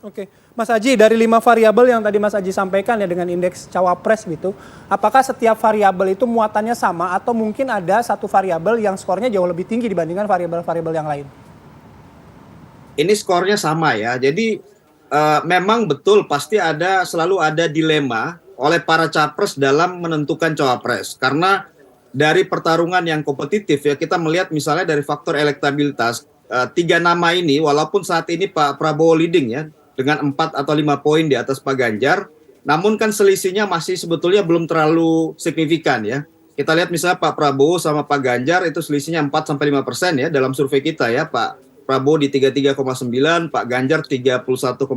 Oke, Mas Aji, dari 5 variabel yang tadi Mas Aji sampaikan ya dengan indeks cawapres gitu, apakah setiap variabel itu muatannya sama atau mungkin ada satu variabel yang skornya jauh lebih tinggi dibandingkan variabel-variabel yang lain? Ini skornya sama ya. Jadi memang betul pasti selalu ada dilema oleh para capres dalam menentukan cawapres. Karena dari pertarungan yang kompetitif ya kita melihat misalnya dari faktor elektabilitas, tiga nama ini walaupun saat ini Pak Prabowo leading ya dengan 4 atau 5 poin di atas Pak Ganjar, namun kan selisihnya masih sebetulnya belum terlalu signifikan ya. Kita lihat misalnya Pak Prabowo sama Pak Ganjar itu selisihnya 4-5% ya dalam survei kita ya. Pak Prabowo di 33,9, Pak Ganjar 31,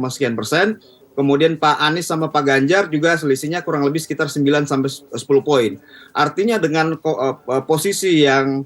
sekian persen. Kemudian Pak Anies sama Pak Ganjar juga selisihnya kurang lebih sekitar 9-10 poin. Artinya dengan posisi yang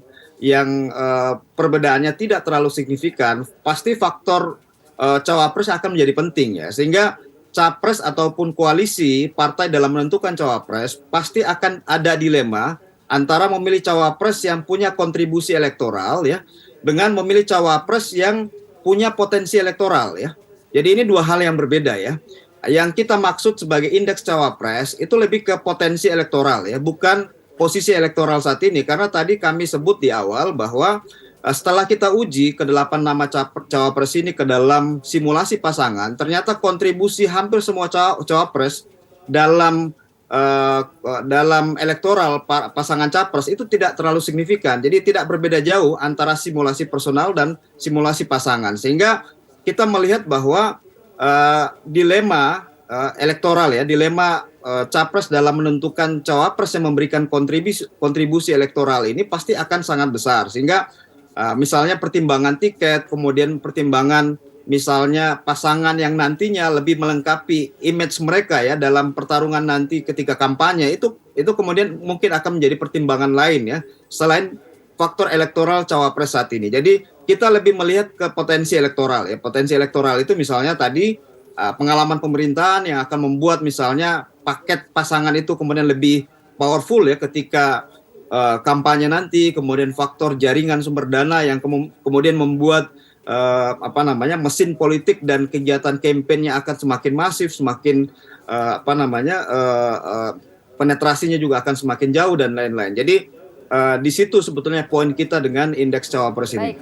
perbedaannya tidak terlalu signifikan, pasti faktor cawapres akan menjadi penting ya. Sehingga capres ataupun koalisi partai dalam menentukan cawapres pasti akan ada dilema antara memilih cawapres yang punya kontribusi elektoral ya dengan memilih cawapres yang punya potensi elektoral ya. Jadi ini dua hal yang berbeda ya. Yang kita maksud sebagai indeks cawapres itu lebih ke potensi elektoral ya, bukan posisi elektoral saat ini. Karena tadi kami sebut di awal bahwa setelah kita uji ke-8 nama cawapres ini ke dalam simulasi pasangan, ternyata kontribusi hampir semua cawapres dalam dalam elektoral pasangan capres itu tidak terlalu signifikan. Jadi tidak berbeda jauh antara simulasi personal dan simulasi pasangan. Sehingga kita melihat bahwa dilema elektoral ya, dilema capres dalam menentukan cawapres yang memberikan kontribusi elektoral ini pasti akan sangat besar. Sehingga misalnya pertimbangan tiket, kemudian pertimbangan misalnya pasangan yang nantinya lebih melengkapi image mereka ya dalam pertarungan nanti ketika kampanye itu kemudian mungkin akan menjadi pertimbangan lain ya selain faktor elektoral cawapres saat ini. Jadi kita lebih melihat ke potensi elektoral ya. Potensi elektoral itu misalnya tadi pengalaman pemerintahan yang akan membuat misalnya paket pasangan itu kemudian lebih powerful ya ketika kampanye nanti, kemudian faktor jaringan sumber dana yang kemudian membuat mesin politik dan kegiatan kampanye akan semakin masif, semakin penetrasinya juga akan semakin jauh dan lain-lain. Jadi di situ sebetulnya poin kita dengan indeks cawapres ini.